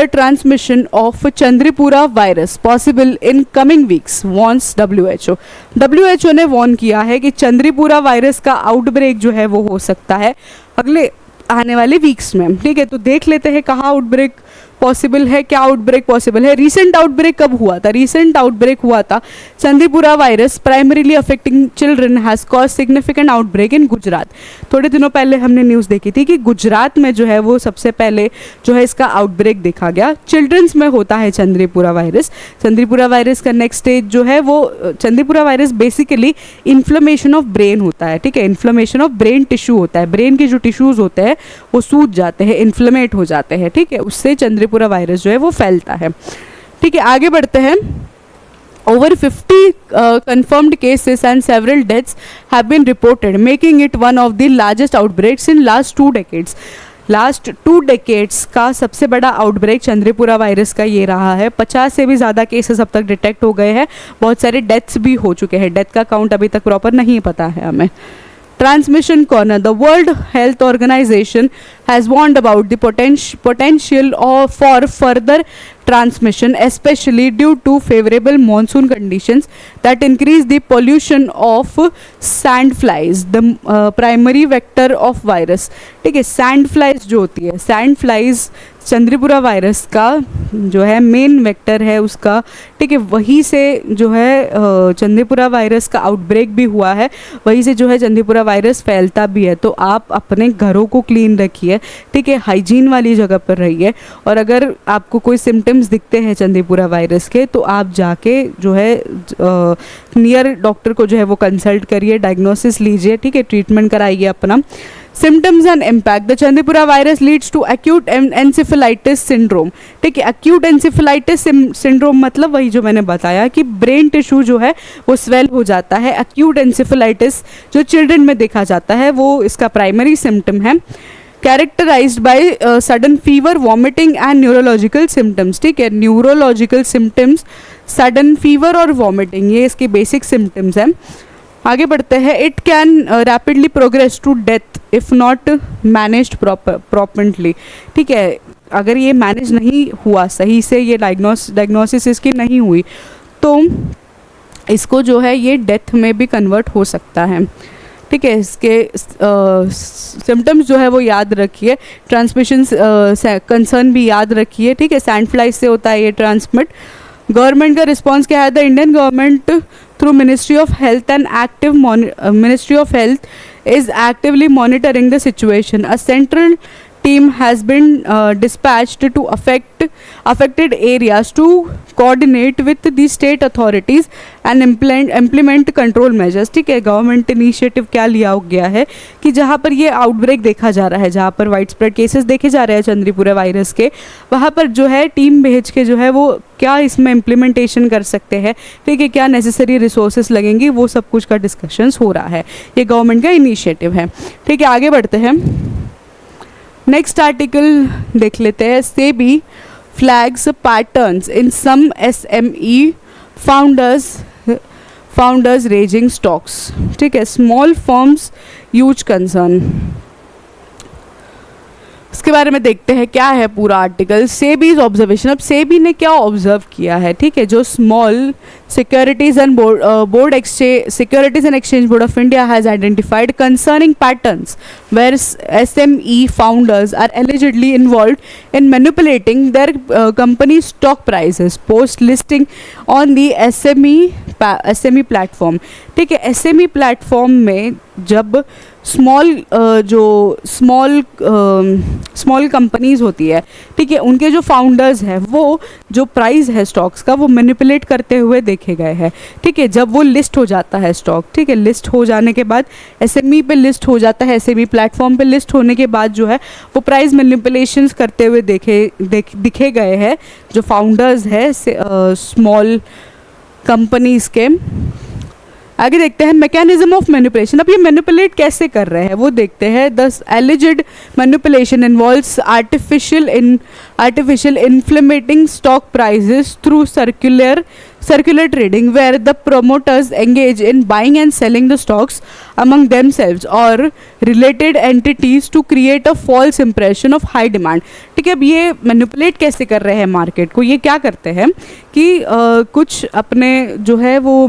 transmission of Chandipura virus possible in coming weeks, warns WHO। WHO ने वॉर्न किया है कि चंद्रपुरा वायरस का आउटब्रेक जो है वो हो सकता है अगले आने वाले वीक्स में। ठीक है, तो देख लेते हैं कहाँ आउटब्रेक पॉसिबल है, क्या आउटब्रेक पॉसिबल है। रीसेंट आउटब्रेक कब हुआ था? रीसेंट आउटब्रेक हुआ था Chandrapura virus primarily affecting children has cause significant outbreak इन गुजरात। थोड़े दिनों पहले हमने न्यूज़ देखी थी कि गुजरात में जो है वो सबसे पहले जो है इसका आउटब्रेक देखा गया। चिल्ड्रंस में होता है चंद्रपुरा वायरस। चंद्रपुरा वायरस का नेक्स्ट स्टेज जो है वो, Chandrapura virus basically inflammation of brain होता है। ठीक है, इन्फ्लेमेशन ऑफ ब्रेन टिश्यू होता है, ब्रेन के जो टिश्यूज़ होते हैं वो सूज जाते हैं, इन्फ्लेमेट हो जाते हैं। ठीक है, उससे चंद्रपुरा वायरस जो है वो फैलता है। ठीक है, आगे बढ़ते हैं। Over 50 confirmed cases and several deaths have been reported, making it one of the largest outbreaks in last 2 decades. Last 2 decades का सबसे बड़ा आउटब्रेक चंद्रपुरा वायरस का ये रहा है। 50 से भी ज़्यादा केसेस अब तक डिटेक्ट हो गए हैं, बहुत सारे डेथ्स भी हो चुके हैं। डेथ का काउंट अभी तक प्रॉपर नहीं पता है हमें। Transmission corner. The World Health Organization has warned about the potential for further transmission, especially due to favorable monsoon conditions that increase the pollution of sandflies, the primary vector of virus. ठीक है, sandflies जो होती है, sandflies चंद्रीपुरा वायरस का जो है मेन वेक्टर है उसका, ठीक है, वहीं से जो है चंद्रीपुरा वायरस का आउटब्रेक भी हुआ है, वहीं से जो है चंद्रीपुरा वायरस फैलता भी है। तो आप अपने घरों को क्लीन रखिए, ठीक है, हाइजीन वाली जगह पर रहिए, और अगर आपको कोई सिम्टम्स दिखते हैं चंद्रीपुरा वायरस के तो आप जाके जो है नियर डॉक्टर को जो है वो कंसल्ट करिए, डायग्नोसिस लीजिए, ठीक है, ट्रीटमेंट कराइए अपना। Symptoms and impact. The Chandipura virus leads to acute encephalitis syndrome. ठीक है, acute encephalitis syndrome मतलब वही जो मैंने बताया कि ब्रेन टिश्यू जो है वो स्वेल हो जाता है। acute encephalitis जो चिल्ड्रन में देखा जाता है वो इसका प्राइमरी सिम्टम है। Characterized by sudden fever, vomiting and neurological symptoms. ठीक है, न्यूरोलॉजिकल सिम्टम्स, सडन फीवर और वॉमिटिंग, ये इसके बेसिक सिम्टम्स हैं। आगे बढ़ते हैं। It can rapidly progress to death if not managed properly. ठीक है, अगर ये मैनेज नहीं हुआ सही से, ये डायग्नोसिस इसकी नहीं हुई तो इसको जो है ये डेथ में भी कन्वर्ट हो सकता है। ठीक है, इसके सिम्टम्स जो है वो याद रखिए, ट्रांसमिशन कंसर्न भी याद रखिए। ठीक है, सैंड फ्लाई से होता है ये ट्रांसमिट। गवर्नमेंट का रिस्पांस क्या है? The Indian government through ministry of health and ministry of health is actively monitoring the situation. A central team has been dispatched to affected areas to coordinate with the state authorities and implement control measures. ठीक है, गवर्नमेंट इनिशिएटिव क्या लिया गया है कि जहाँ पर ये आउटब्रेक देखा जा रहा है, जहाँ पर वाइड स्प्रेड केसेस देखे जा रहे हैं चंद्रीपुरा वायरस के, वहाँ पर जो है टीम भेज के जो है वो क्या इसमें इम्प्लीमेंटेशन कर सकते हैं, ठीक है, क्या नेसेसरी रिसोर्सेज लगेंगी, वो सब कुछ का डिस्कशंस हो रहा है। ये गवर्नमेंट का इनिशिएटिव है। ठीक है, आगे बढ़ते हैं। नेक्स्ट आर्टिकल देख लेते हैं। SEBI flags patterns in some SME founders raising stocks. ठीक है, स्मॉल फर्म्स ह्यूज कंसर्न, इसके बारे में देखते हैं क्या है पूरा आर्टिकल। SEBI's observation. अब सेबी ने क्या ऑब्जर्व किया है? ठीक है, जो small securities and securities and exchange board of India has identified concerning patterns where SME founders are allegedly involved in manipulating their company stock prices post listing on the SME platform. ठीक है, एसएमई प्लेटफॉर्म में जब स्मॉल कंपनीज होती है, ठीक है, उनके जो फाउंडर्स हैं वो जो प्राइस है स्टॉक्स का वो मैनिपुलेट करते हुए देखे गए हैं। ठीक है, जब वो लिस्ट हो जाता है स्टॉक, ठीक है, लिस्ट हो जाने के बाद एसएमई पे लिस्ट हो जाता है, एसएमई प्लेटफॉर्म पे लिस्ट होने के बाद जो है वो प्राइस मैनिपुलेशंस करते हुए दिखे गए हैं जो फाउंडर्स है स्मॉल कंपनीज के। आगे देखते हैं मैकेनिज्म ऑफ मैनिपुलेशन। अब ये मैनिपुलेट कैसे कर रहे हैं वो देखते हैं। The alleged manipulation involves artificial inflating stock prices through circular trading where the promoters engage in buying and selling the stocks among themselves or related entities to create a false impression of high demand। ठीक है, अब ये मैनिपुलेट कैसे कर रहे हैं मार्केट को? ये क्या करते हैं कि कुछ अपने जो है वो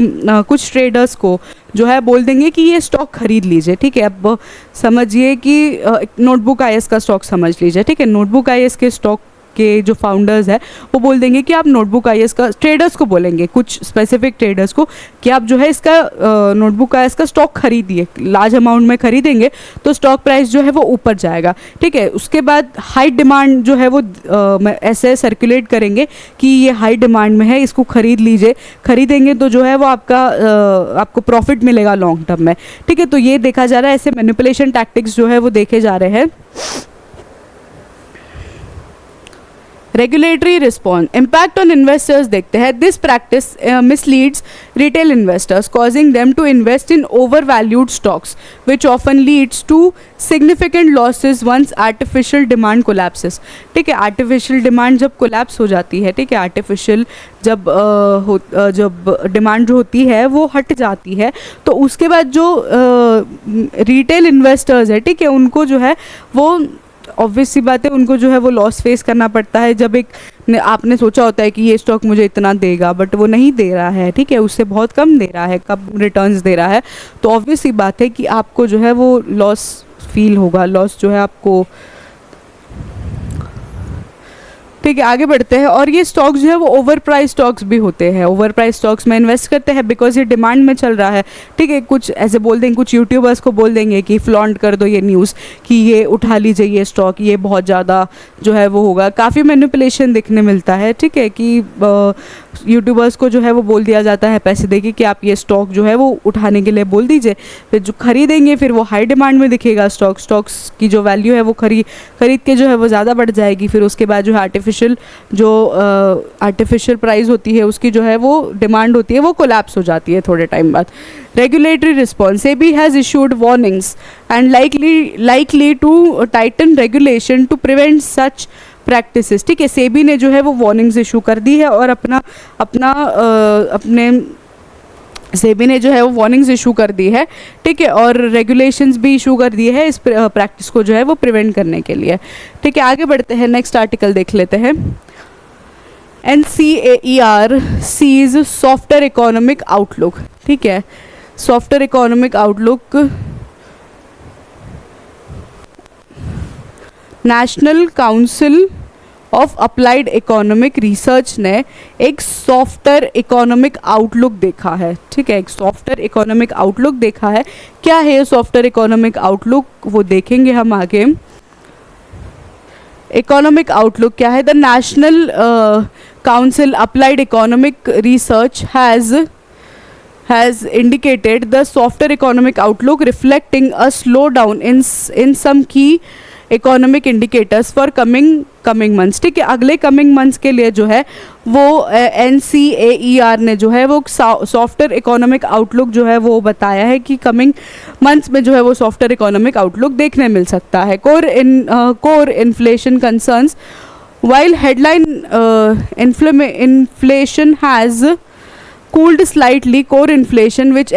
कुछ ट्रेडर्स को जो है बोल देंगे कि ये स्टॉक खरीद लीजिए। ठीक है, अब समझिए कि नोटबुक आईएएस का स्टॉक समझ लीजिए। ठीक है, नोटबुक आईएएस के स्टॉक के जो फाउंडर्स है वो बोल देंगे कि आप नोटबुक आईएएस का, ट्रेडर्स को बोलेंगे, कुछ स्पेसिफिक ट्रेडर्स को, कि आप जो है इसका नोटबुक आईएएस का स्टॉक खरीदिए, लार्ज अमाउंट में खरीदेंगे तो स्टॉक प्राइस जो है वो ऊपर जाएगा। ठीक है, उसके बाद हाई डिमांड जो है वो ऐसे सर्कुलेट करेंगे कि ये हाई डिमांड में है, इसको खरीद लीजिए, खरीदेंगे तो जो है वो आपको प्रॉफिट मिलेगा लॉन्ग टर्म में। ठीक है, तो ये देखा जा रहा है, ऐसे मैनिपुलेशन टैक्टिक्स जो है वो देखे जा रहे हैं। Regulatory response, impact on investors देखते हैं. This practice misleads retail investors causing them to invest in over valued stocks which often leads to significant losses once artificial demand collapses. ठीक है, आर्टिफिशियल डिमांड जब कोलैप्स हो जाती है, ठीक है, आर्टिफिशियल जब डिमांड जो होती है वो हट जाती है, तो उसके बाद जो रिटेल इन्वेस्टर्स है, ठीक है, उनको जो है वो ऑब्वियस सी बात है, उनको जो है वो लॉस फेस करना पड़ता है. जब आपने सोचा होता है कि ये स्टॉक मुझे इतना देगा, बट वो नहीं दे रहा है, ठीक है, उससे बहुत कम दे रहा है, कम रिटर्न्स दे रहा है, तो ऑब्वियस सी बात है कि आपको जो है वो लॉस फील होगा, लॉस जो है आपको. ठीक है, आगे बढ़ते हैं. और ये स्टॉक्स जो है वो ओवर प्राइस स्टॉक्स भी होते हैं. ओवर प्राइस स्टॉक्स में इन्वेस्ट करते हैं बिकॉज ये डिमांड में चल रहा है. ठीक है, कुछ ऐसे बोल देंगे, कुछ यूट्यूबर्स को बोल देंगे कि फ्लॉन्ट कर दो ये न्यूज़ कि ये उठा लीजिए ये स्टॉक, ये बहुत ज़्यादा जो है वो होगा. काफ़ी मैनिपुलेशन देखने मिलता है. ठीक है, कि यूट्यूबर्स को जो है वो बोल दिया जाता है पैसे देके कि आप ये स्टॉक जो है वो उठाने के लिए बोल दीजिए, फिर जो खरीदेंगे फिर वो हाई डिमांड में दिखेगा स्टॉक्स की जो वैल्यू है वो खरीद के जो है वो ज़्यादा बढ़ जाएगी. फिर उसके बाद जो है आर्टिफिशियल प्राइस होती है उसकी जो है वो डिमांड होती है वो कोलैप्स हो जाती है थोड़े टाइम बाद. Regulatory response, SEBI has issued warnings and likely to tighten regulation to prevent such practices. ठीक है, सेबी ने जो है वो वार्निंग्स इशू कर दी है और अपने सेबी ने जो है वो वार्निंग्स इशू कर दी है. ठीक है, और रेगुलेशंस भी इशू कर दिए हैं इस प्रैक्टिस को जो है वो प्रिवेंट करने के लिए. ठीक है, आगे बढ़ते हैं, नेक्स्ट आर्टिकल देख लेते हैं. NCAER sees software economic outlook. ठीक है, software economic outlook, national council of applied economic research ने एक सॉफ्टवेयर इकोनॉमिक आउटलुक देखा है. ठीक है, एक सॉफ्टवेयर इकोनॉमिक आउटलुक देखा है. क्या है ये सॉफ्टवेयर इकोनॉमिक आउटलुक, वो देखेंगे हम आगे. इकोनॉमिक आउटलुक क्या है? The national council applied economic research has indicated the software economic outlook reflecting a slowdown in some key economic indicators for coming months. ठीक है, अगले कमिंग मंथ्स के लिए जो है वो NCAER ने जो है वो सॉफ्टवेयर इकोनॉमिक आउटलुक जो है वो बताया है कि कमिंग मंथ्स में जो है वो सॉफ्टवेयर इकोनॉमिक आउटलुक देखने मिल सकता है. Core inflation concerns, while headline inflation has cooled slightly, core inflation which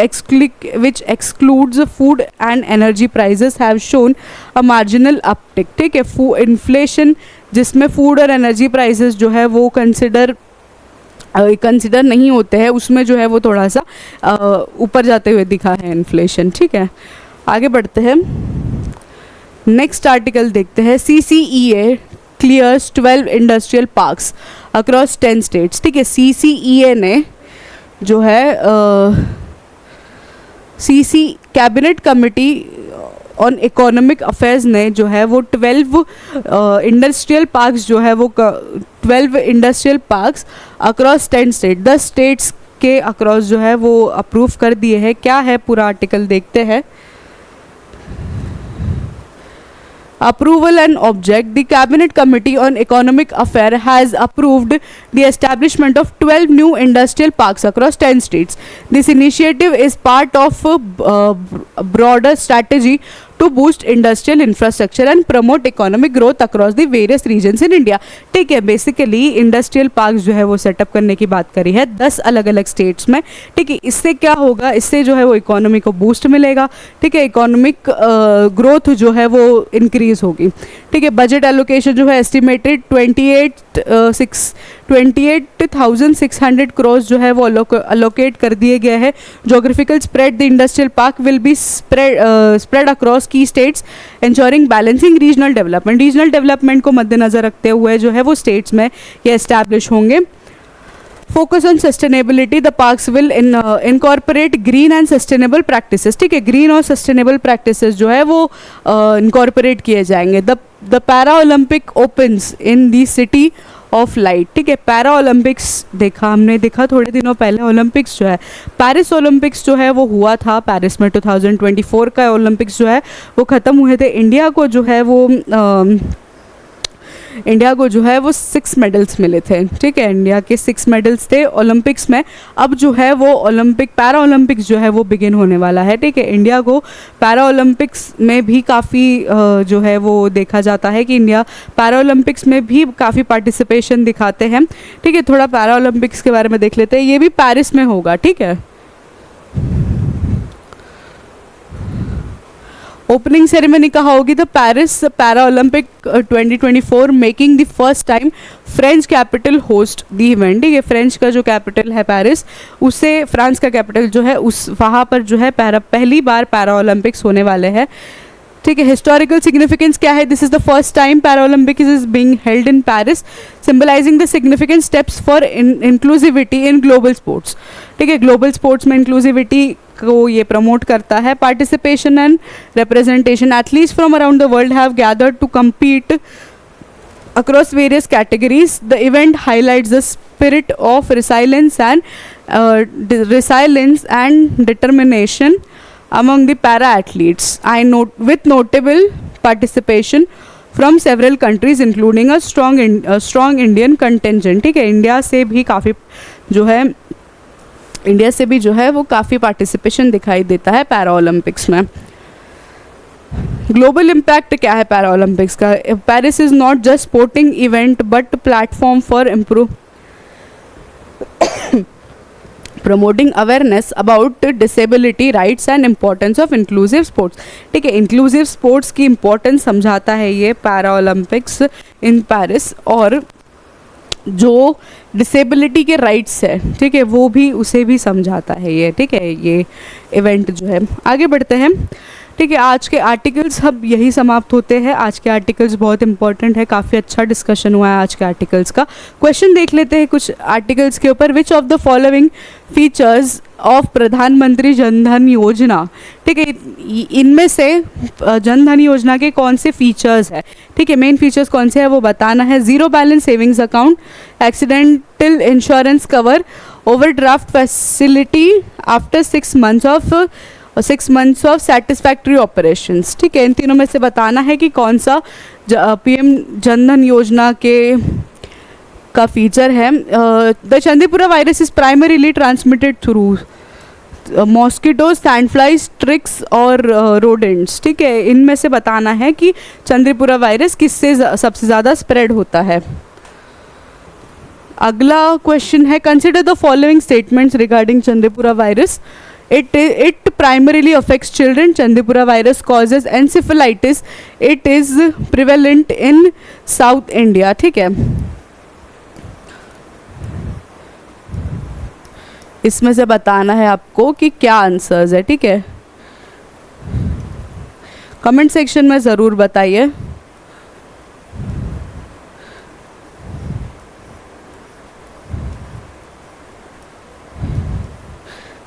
excludes food and energy prices have shown a marginal uptick. ठीक है, इन्फ्लेशन जिसमें फूड और एनर्जी प्राइसेस जो है वो कंसिडर नहीं होते हैं, उसमें जो है वो थोड़ा सा ऊपर जाते हुए दिखा है इन्फ्लेशन. ठीक है, आगे बढ़ते हैं, नेक्स्ट आर्टिकल देखते हैं. CCEA clears 12 industrial parks across 10 states. ठीक है, CCEA ने जो है cabinet committee on economic affairs ने जो है वो 12 इंडस्ट्रियल पार्क्स जो है वो 12 industrial parks across 10 state, 10 states के अक्रॉस जो है वो अप्रूव कर दिए हैं. क्या है पूरा आर्टिकल देखते हैं. Approval and object. The Cabinet Committee on Economic Affairs has approved the establishment of 12 new industrial parks across 10 states. This initiative is part of a broader strategy to boost industrial infrastructure and promote economic growth across the various regions in India. ठीक है, बेसिकली इंडस्ट्रियल पार्क जो है वो सेटअप करने की बात करी है 10 अलग अलग स्टेट्स में. ठीक है, इससे क्या होगा, इससे जो है वो इकोनॉमी को बूस्ट मिलेगा. ठीक है, इकोनॉमिक ग्रोथ जो है वो इंक्रीज होगी. ठीक है, बजट एलोकेशन जो है एस्टिमेटेड 28,600 करोड़ जो है वो अलोकेट कर दिए गए हैं. Geographical spread, the industrial park will be spread across key states ensuring balancing regional development को मद्देनजर रखते हुए जो है वो स्टेट्स में ये एस्टैब्लिश होंगे. Focus on sustainability, the parks will incorporate green and sustainable practices. ठीक है, ग्रीन और सस्टेनेबल प्रैक्टिसेस जो है वो इनकॉर्पोरेट किए जाएंगे. The para Olympic opens in the city of light. ठीक है, पैरा ओलंपिक्स हमने देखा थोड़े दिनों पहले. ओलंपिक्स जो है पेरिस ओलंपिक्स जो है वो हुआ था पेरिस में 2024 का ओलंपिक्स जो है वो ख़त्म हुए थे. इंडिया को जो है वो इंडिया को जो है वो 6 मेडल्स मिले थे, ठीक है, इंडिया के 6 मेडल्स थे ओलंपिक्स में। अब जो है वो पैरा ओलंपिक्स जो है वो बिगिन होने वाला है, ठीक है। इंडिया को पैरा ओलंपिक्स में भी काफ़ी जो है वो देखा जाता है कि इंडिया पैरा ओलंपिक्स में भी काफ़ी पार्टिसिपेशन दिखाते हैं, ठीक है। थोड़ा पैरा ओलंपिक्स के बारे में देख लेते हैं, ये भी पेरिस में होगा, ठीक है। ओपनिंग सेरेमनी कहाँ होगी? तो Paris para Olympic 2024, making the first time French capital host the event, ठीक है। फ्रेंच का जो कैपिटल है पेरिस, उससे फ्रांस का कैपिटल जो है उस वहाँ पर जो है पहली बार पैरा ओलंपिक्स होने वाले हैं, ठीक है। हिस्टोरिकल सिग्निफिकेंस क्या है? This is the first time para Olympics is being held in Paris, symbolising the significant steps for inclusivity in global sports, ठीक है। ग्लोबल स्पोर्ट्स में इंक्लूसिविटी को ये प्रमोट करता है। Participation and representation, athletes from around the world have gathered to compete across various categories. The event highlights the spirit of resilience and determination among the para athletes. With notable participation from several countries, including a strong Indian contingent, ठीक है। इंडिया से भी जो है वो काफ़ी पार्टिसिपेशन दिखाई देता है पैरा ओलंपिक्स में। ग्लोबल इम्पैक्ट क्या है पैरा ओलंपिक्स का? Paris is not just sporting event but platform for promoting awareness about disability rights and importance of inclusive sports, ठीक है। इंक्लूसिव स्पोर्ट्स की इम्पोर्टेंस समझाता है ये पैरा ओलंपिक्स इन पेरिस, और जो डिसेबिलिटी के राइट्स है, ठीक है, वो भी उसे भी समझाता है ये, ठीक है, ये इवेंट जो है। आगे बढ़ते हैं, ठीक है। आज के आर्टिकल्स अब यही समाप्त होते हैं। आज के आर्टिकल्स बहुत इंपॉर्टेंट है, काफ़ी अच्छा डिस्कशन हुआ है आज के आर्टिकल्स का। क्वेश्चन देख लेते हैं कुछ आर्टिकल्स के ऊपर। विच of the following features of प्रधानमंत्री जनधन योजना, ठीक है, इनमें से जनधन योजना के कौन से फीचर्स है, ठीक है, मेन फीचर्स कौन से है वो बताना है। Zero balance savings account, accidental insurance cover, overdraft facility after 6 months of satisfactory operations, ठीक है। इन तीनों में से बताना है कि कौन सा पीएम जनधन योजना का फीचर है। The Chandipura virus is primarily transmitted through mosquito, sandflies, ticks और रोडेंट्स, ठीक है। इनमें से बताना है कि चंद्रपुरा वायरस किससे सबसे ज़्यादा स्प्रेड होता है। अगला क्वेश्चन है, consider the following statements regarding Chandrapura virus. It primarily affects children. Chandipura virus causes encephalitis. It is prevalent in South India, ठीक है। इसमें से बताना है आपको कि क्या आंसर्स है, ठीक है। कमेंट सेक्शन में ज़रूर बताइए।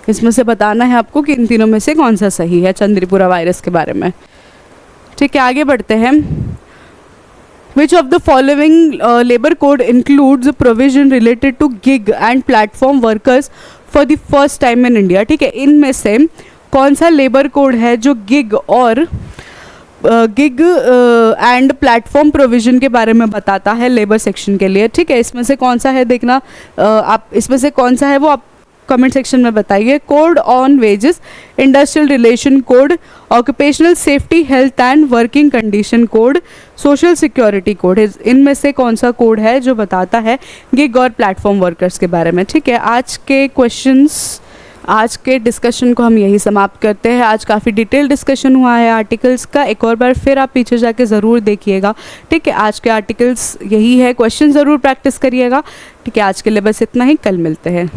इसमें से बताना है आपको कि इन तीनों में से कौन सा सही है चंद्रपुरा वायरस के बारे में, ठीक है। आगे बढ़ते हैं। Which of the following labour code includes provision related to gig and platform workers for the first time in India, ठीक है। इनमें से कौन सा लेबर कोड है जो गिग एंड प्लेटफॉर्म प्रोविजन के बारे में बताता है लेबर सेक्शन के लिए, ठीक है। इसमें से कौन सा है देखना, आप इसमें से कौन सा है वो आप कमेंट सेक्शन में बताइए। Code on wages, industrial relation code, occupational safety health and working condition code, social security code, इनमें से कौन सा कोड है जो बताता है गिग और प्लेटफॉर्म वर्कर्स के बारे में, ठीक है। आज के डिस्कशन को हम यही समाप्त करते हैं। आज काफ़ी डिटेल डिस्कशन हुआ है आर्टिकल्स का, एक और बार फिर आप पीछे जाके ज़रूर देखिएगा, ठीक है। आज के आर्टिकल्स यही है, क्वेश्चन ज़रूर प्रैक्टिस करिएगा, ठीक है। आज के लिए बस इतना ही, कल मिलते हैं।